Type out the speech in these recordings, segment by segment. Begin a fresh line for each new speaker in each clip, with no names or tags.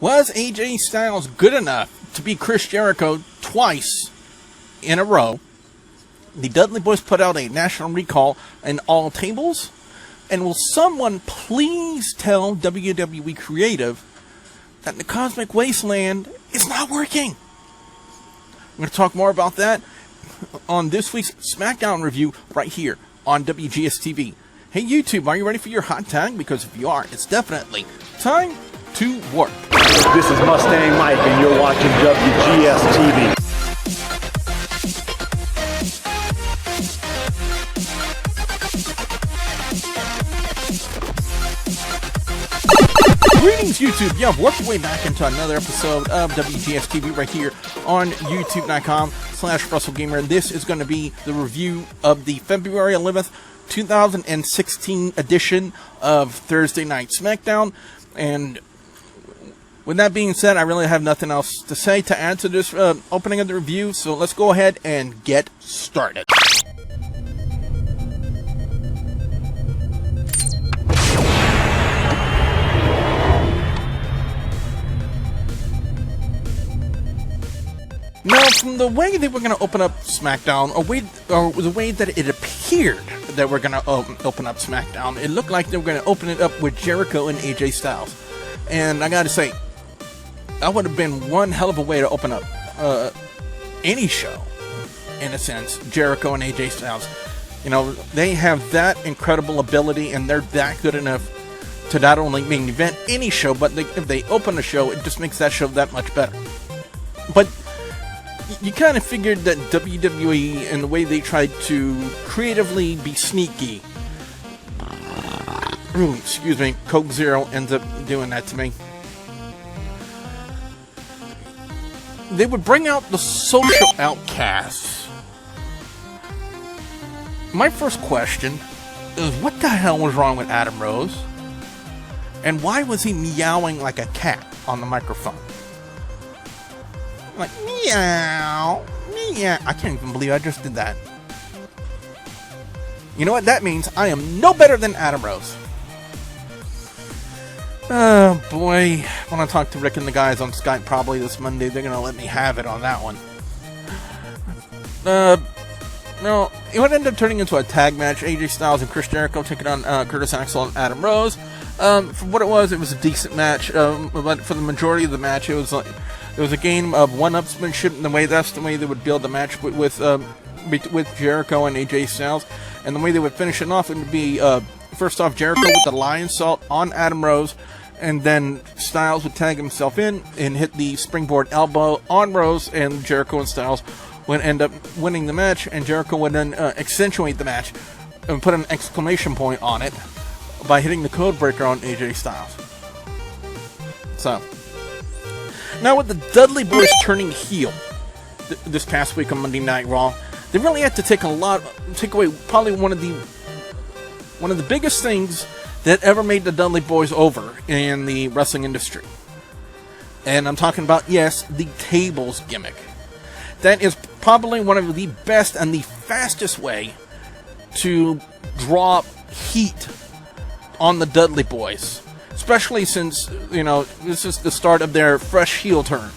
Was AJ Styles good enough to beat Chris Jericho twice in a row? The Dudley Boyz put out a national recall in all tables. And will someone please tell WWE Creative that the Cosmic Wasteland is not working? I'm going to talk more about that on this week's Smackdown review right here on WGS-TV. Hey YouTube, are you ready for your hot tag? Because if you are, it's definitely time to work.
This is Mustang Mike, and you're watching WGS-TV.
Greetings, YouTube. Yeah, I've worked your way back into another episode of WGS-TV right here on YouTube.com/WrestleGamer. And this is going to be the review of the February 11th, 2016 edition of Thursday Night Smackdown. And with that being said, I really have nothing else to say to add to this opening of the review. So let's go ahead and get started. Now, from the way they were going to open up SmackDown, or the way that it appeared that we're going to open up SmackDown, it looked like they were going to open it up with Jericho and AJ Styles. And I got to say, that would have been one hell of a way to open up any show, in a sense, Jericho and AJ Styles. You know, they have that incredible ability, and they're that good enough to not only main event any show, but if they open a show, it just makes that show that much better. But you kind of figured that WWE, and the way they tried to creatively be sneaky, excuse me, Coke Zero ends up doing that to me. They would bring out the social outcasts. My first question is, what the hell was wrong with Adam Rose? And why was he meowing like a cat on the microphone? Like, meow, meow. I can't even believe I just did that. You know what that means? I am no better than Adam Rose. Oh boy, when I talk to Rick and the guys on Skype probably this Monday, they're gonna let me have it on that one. No, it would end up turning into a tag match. AJ Styles and Chris Jericho taking on Curtis Axel and Adam Rose. For what it was a decent match. But for the majority of the match, it was a game of one-upsmanship, and that's the way they would build the match with Jericho and AJ Styles. And the way they would finish it off, it would be first off Jericho with the lion salt on Adam Rose, and then Styles would tag himself in and hit the springboard elbow on Rose, and Jericho and Styles would end up winning the match, and Jericho would then accentuate the match and put an exclamation point on it by hitting the code breaker on AJ Styles. So, now with the Dudley Boyz turning heel this past week on Monday Night Raw, they really had to take away probably one of the biggest things that ever made the Dudley Boyz over in the wrestling industry. And I'm talking about, yes, the tables gimmick. That is probably one of the best and the fastest way to draw heat on the Dudley Boyz. Especially since, you know, this is the start of their fresh heel turn.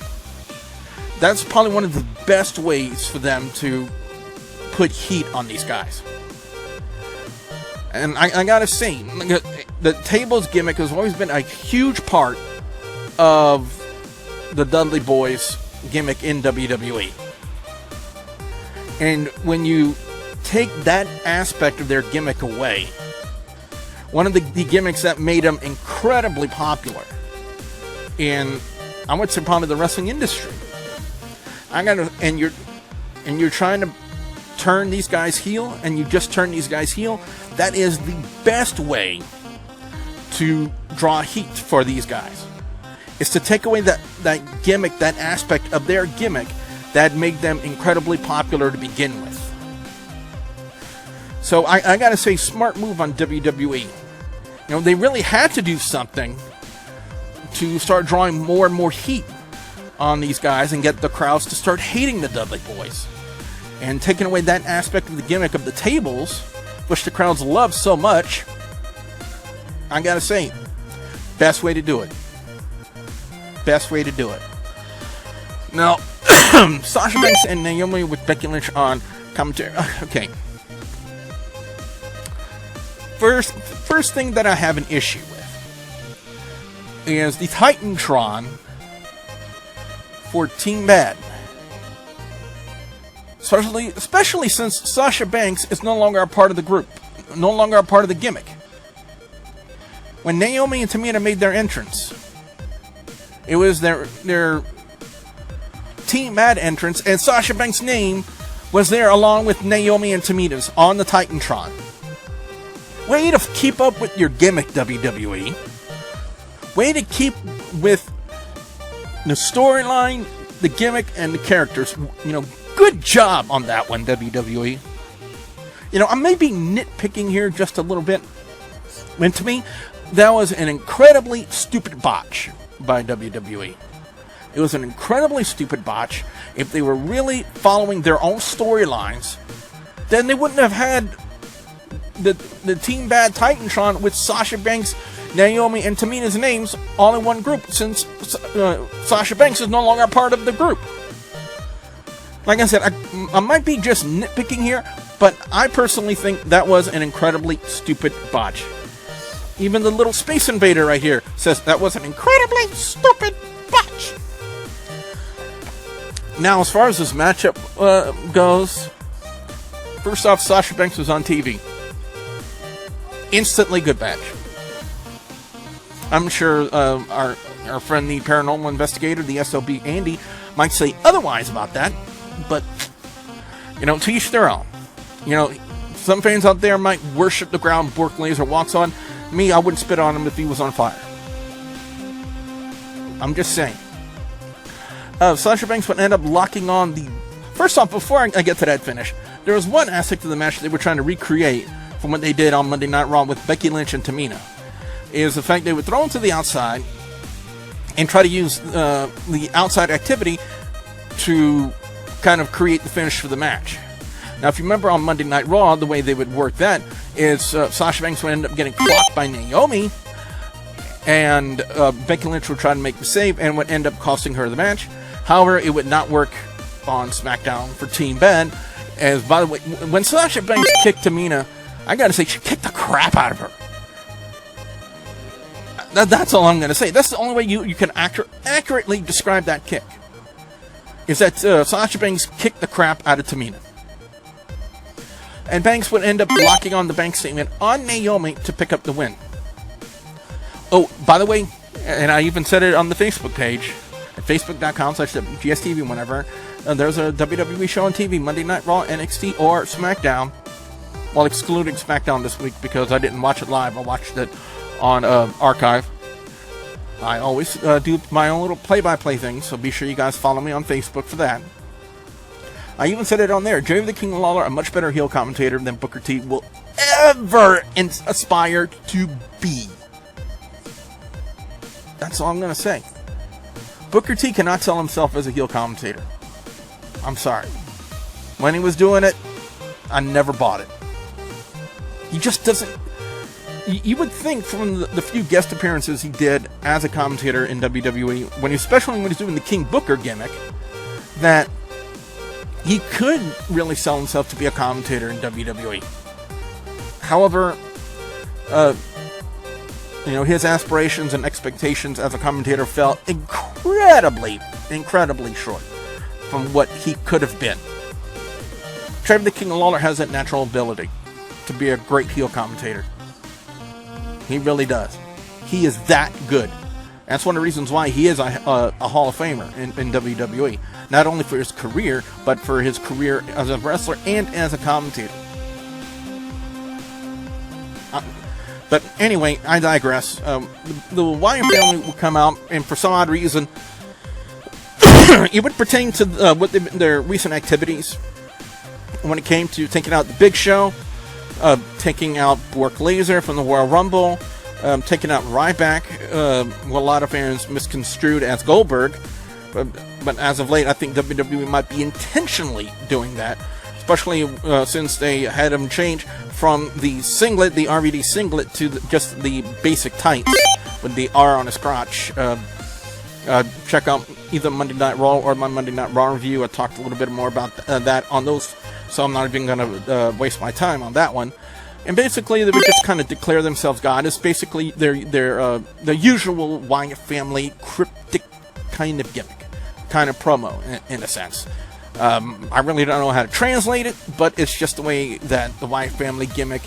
That's probably one of the best ways for them to put heat on these guys. And I gotta say, the tables gimmick has always been a huge part of the Dudley Boyz gimmick in WWE. And when you take that aspect of their gimmick away, one of the gimmicks that made them incredibly popular in, I would say, probably the wrestling industry. And you're trying to turn these guys heel, and you just turn these guys heel. That is the best way to draw heat for these guys. Is to take away that gimmick, that aspect of their gimmick that made them incredibly popular to begin with. So I gotta say, smart move on WWE. You know, they really had to do something to start drawing more and more heat on these guys and get the crowds to start hating the Dudley Boyz. And taking away that aspect of the gimmick of the tables, which the crowds love so much, I gotta say, best way to do it. best way to do it. Now, Sasha Banks and Naomi with Becky Lynch on commentary. Okay. First thing that I have an issue with is the Titantron for Team Bad. Especially since Sasha Banks is no longer a part of the group, no longer a part of the gimmick. When Naomi and Tamina made their entrance, it was their Team Bad entrance, and Sasha Banks' name was there along with Naomi and Tamina's on the Titantron. Way to keep up with your gimmick, WWE. Way to keep with the storyline, the gimmick, and the characters. You know, good job on that one, WWE. You know, I may be nitpicking here just a little bit. And to me, that was an incredibly stupid botch by WWE. It was an incredibly stupid botch. If they were really following their own storylines, then they wouldn't have had the Team Bad Titantron with Sasha Banks, Naomi, and Tamina's names all in one group, since Sasha Banks is no longer a part of the group. Like I said, I might be just nitpicking here, but I personally think that was an incredibly stupid botch. Even the little Space Invader right here says that was an incredibly stupid botch. Now, as far as this matchup goes, first off, Sasha Banks was on TV. Instantly good match. I'm sure our friend, the paranormal investigator, the SOB Andy, might say otherwise about that, but, you know, to each their own. You know, some fans out there might worship the ground Bork Laser walks on. Me, I wouldn't spit on him if he was on fire. I'm just saying. Sasha Banks would end up locking on the... First off, before I get to that finish, there was one aspect of the match they were trying to recreate from what they did on Monday Night Raw with Becky Lynch and Tamina. Is the fact they would throw them to the outside and try to use the outside activity to kind of create the finish for the match. Now, if you remember on Monday Night Raw, the way they would work that is Sasha Banks would end up getting clocked by Naomi, and Becky Lynch would try to make the save and would end up costing her the match. However, it would not work on SmackDown for Team Bad. As, by the way, when Sasha Banks kicked Tamina, I gotta say, she kicked the crap out of her. That's all I'm gonna say. That's the only way you can accurately describe that kick. Is that Sasha Banks kicked the crap out of Tamina. And Banks would end up locking on the bank statement on Naomi to pick up the win. Oh, by the way, and I even said it on the Facebook page, at facebook.com/WGS-TV, whenever, there's a WWE show on TV, Monday Night Raw, NXT, or SmackDown. Well, excluding SmackDown this week because I didn't watch it live. I watched it on archive. I always do my own little play-by-play thing, so be sure you guys follow me on Facebook for that. I even said it on there. Jerry the King Lawler, a much better heel commentator than Booker T will ever aspire to be. That's all I'm going to say. Booker T cannot sell himself as a heel commentator. I'm sorry. When he was doing it, I never bought it. He just doesn't... You would think from the few guest appearances he did as a commentator in WWE, especially when he's doing the King Booker gimmick, that he could really sell himself to be a commentator in WWE. However, his aspirations and expectations as a commentator fell incredibly short from what he could have been. Trevor the King Lawler has that natural ability to be a great heel commentator. He really does. He is that good. That's one of the reasons why he is a Hall of Famer in WWE. Not only for his career, but for his career as a wrestler and as a commentator. But anyway, I digress. The Wyatt family will come out, and for some odd reason, it would pertain to their recent activities when it came to taking out the Big Show, taking out Bork Laser from the Royal Rumble, taking out Ryback, what a lot of fans misconstrued as Goldberg. But as of late, I think WWE might be intentionally doing that, especially since they had him change from the singlet, the RVD singlet, to just the basic tights with the R on his crotch. check out either Monday Night Raw or my Monday Night Raw review. I talked a little bit more about that on those, so I'm not even going to waste my time on that one. And basically, they would just kind of declare themselves God. It's basically their usual Wyatt family cryptic kind of gimmick, kind of promo in a sense. I really don't know how to translate it, but it's just the way that the Wyatt family gimmick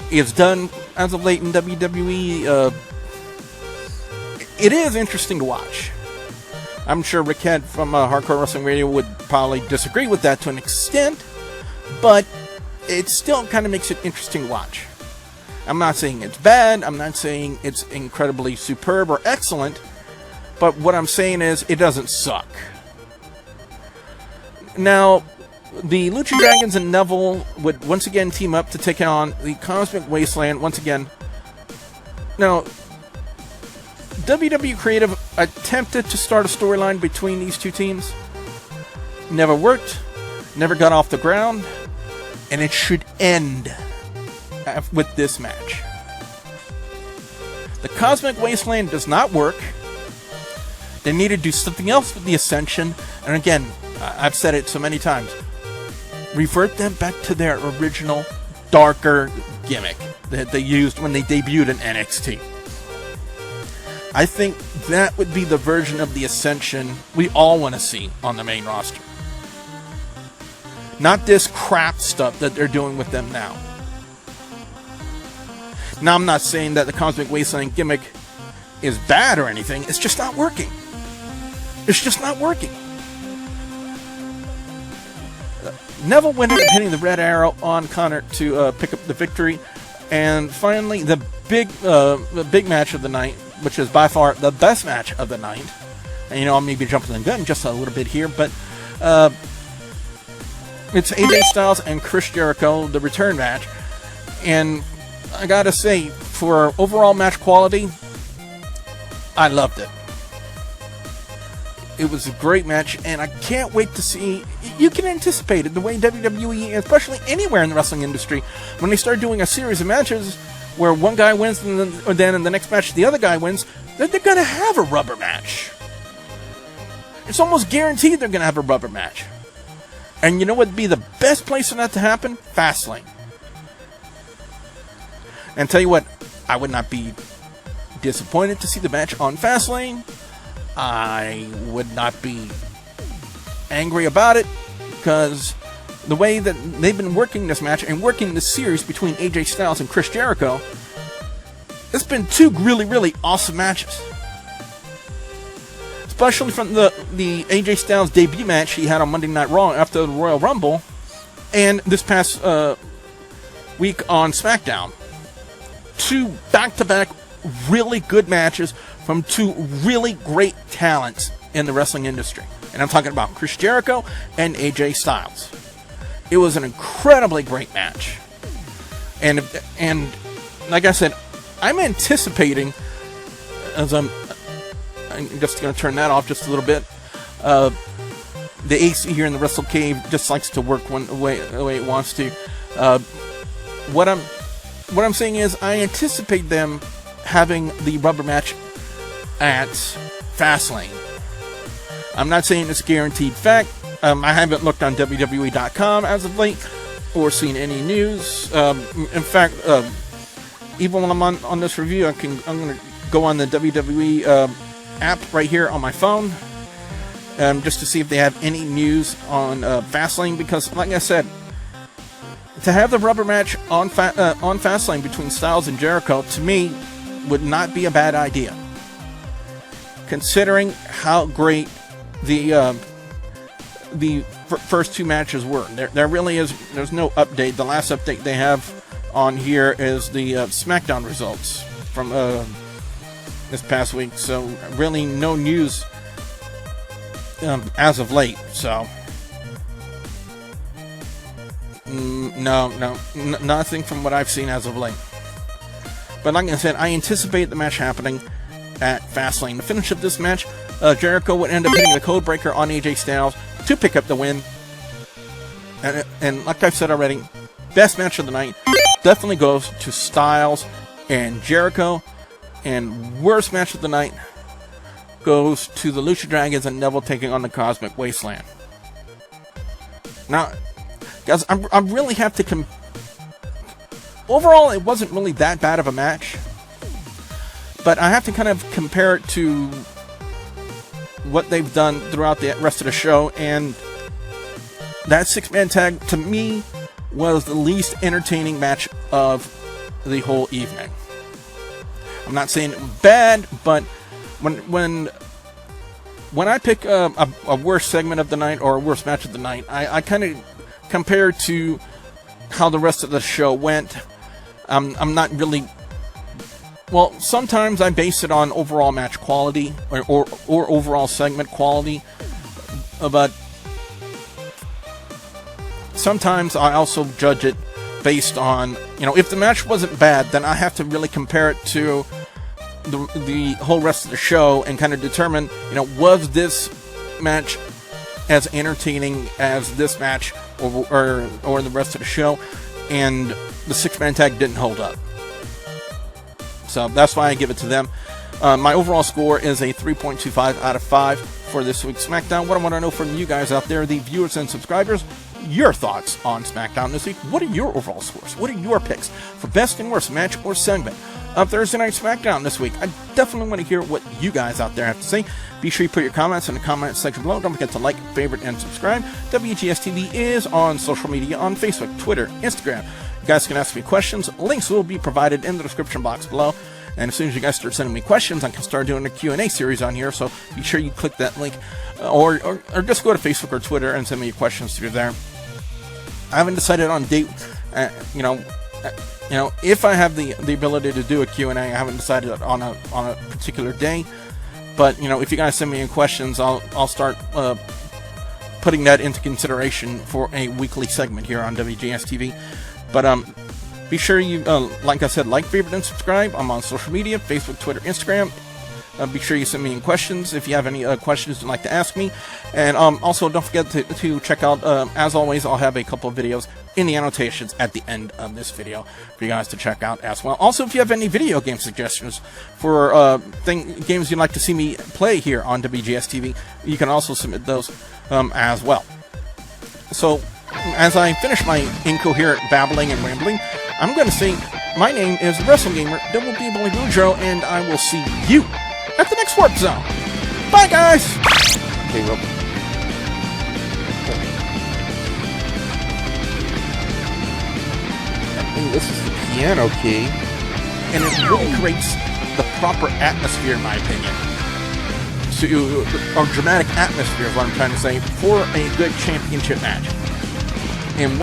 is done as of late in WWE. It is interesting to watch. I'm sure Rick Head from Hardcore Wrestling Radio would probably disagree with that to an extent, but it still kind of makes it interesting to watch. I'm not saying it's bad, I'm not saying it's incredibly superb or excellent, but what I'm saying is it doesn't suck. Now, the Lucha Dragons and Neville would once again team up to take on the Cosmic Wasteland once again. Now, WWE Creative attempted to start a storyline between these two teams. Never worked, never got off the ground, and it should end with this match. The Cosmic Wasteland does not work. They need to do something else with the Ascension, and again, I've said it so many times, revert them back to their original, darker gimmick that they used when they debuted in NXT. I think that would be the version of the Ascension we all want to see on the main roster. Not this crap stuff that they're doing with them now. Now, I'm not saying that the Cosmic Wasteland gimmick is bad or anything. It's just not working. It's just not working. Neville went up hitting the red arrow on Konner to pick up the victory. And finally, the big match of the night, which is by far the best match of the night. And I may be jumping the gun just a little bit here, but it's AJ Styles and Chris Jericho, the return match. And I gotta say, for overall match quality, I loved it. It was a great match, and I can't wait to see. You can anticipate it the way WWE, especially anywhere in the wrestling industry, when they start doing a series of matches where one guy wins and then in the next match the other guy wins, they're going to have a rubber match. It's almost guaranteed they're going to have a rubber match. And you know what would be the best place for that to happen? Fastlane. And tell you what, I would not be disappointed to see the match on Fastlane. I would not be angry about it, because the way that they've been working this match and working this series between AJ Styles and Chris Jericho, it's been two really, really awesome matches. Especially from the AJ Styles debut match he had on Monday Night Raw after the Royal Rumble, and this past week on Smackdown. Two back-to-back really good matches from two really great talents in the wrestling industry. And I'm talking about Chris Jericho and AJ Styles. It was an incredibly great match. And like I said, I'm anticipating, as I'm just going to turn that off just a little bit, the AC here in the Wrestle Cave just likes to work the way it wants to. What I'm saying is, I anticipate them having the rubber match at Fastlane. I'm not saying it's a guaranteed fact. I haven't looked on WWE.com as of late or seen any news. In fact, even when I'm on this review, I'm going to go on the WWE app right here on my phone just to see if they have any news on Fastlane, because, like I said, to have the rubber match on Fastlane between Styles and Jericho, to me, would not be a bad idea, considering how great the first two matches were. There really is. There's no update. The last update they have on here is the Smackdown results from this past week. So really, no news as of late. So no, nothing from what I've seen as of late. But like I said, I anticipate the match happening at Fastlane. The finish of this match, Jericho would end up hitting the code breaker on AJ Styles to pick up the win. And like I've said already, best match of the night definitely goes to Styles and Jericho. And worst match of the night, goes to the Lucha Dragons and Neville taking on the Cosmic Wasteland. Now, guys, I really have to overall, it wasn't really that bad of a match, but I have to kind of compare it to what they've done throughout the rest of the show, and that six-man tag, to me, was the least entertaining match of the whole evening. I'm not saying it was bad, but when I pick a worst segment of the night or a worst match of the night, I kind of compare to how the rest of the show went. I'm not really... Well, sometimes I base it on overall match quality or overall segment quality, but sometimes I also judge it based on, if the match wasn't bad, then I have to really compare it to the whole rest of the show and kind of determine, was this match as entertaining as this match or the rest of the show, and the six-man tag didn't hold up. So that's why I give it to them. My overall score is a 3.25 out of 5 for this week's SmackDown. What I want to know from you guys out there, the viewers and subscribers, your thoughts on SmackDown this week. What are your overall scores? What are your picks for best and worst match or segment of Thursday Night SmackDown this week? I definitely want to hear what you guys out there have to say. Be sure you put your comments in the comment section below. Don't forget to like, favorite, and subscribe. WGS-TV is on social media on Facebook, Twitter, Instagram. You guys can ask me questions. Links will be provided in the description box below. And as soon as you guys start sending me questions, I can start doing a Q&A series on here. So be sure you click that link, or just go to Facebook or Twitter and send me your questions through there. I haven't decided on date. If I have the ability to do a Q&A, I haven't decided on a particular day. But if you guys send me any questions, I'll start putting that into consideration for a weekly segment here on WGS-TV. But be sure you, like I said, like, favorite, and subscribe. I'm on social media, Facebook, Twitter, Instagram. Be sure you send me in questions if you have any questions you'd like to ask me. And also, don't forget to check out, as always, I'll have a couple of videos in the annotations at the end of this video for you guys to check out as well. Also, if you have any video game suggestions for games you'd like to see me play here on WGS-TV, you can also submit those as well. So, as I finish my incoherent babbling and rambling, I'm going to say my name is WrestleGamer WB Bully Boudreaux, and I will see you at the next Warp Zone. Bye, guys! Okay, well. This is the piano key, and it really creates the proper atmosphere, in my opinion. Or dramatic atmosphere is what I'm trying to say, for a good championship match. And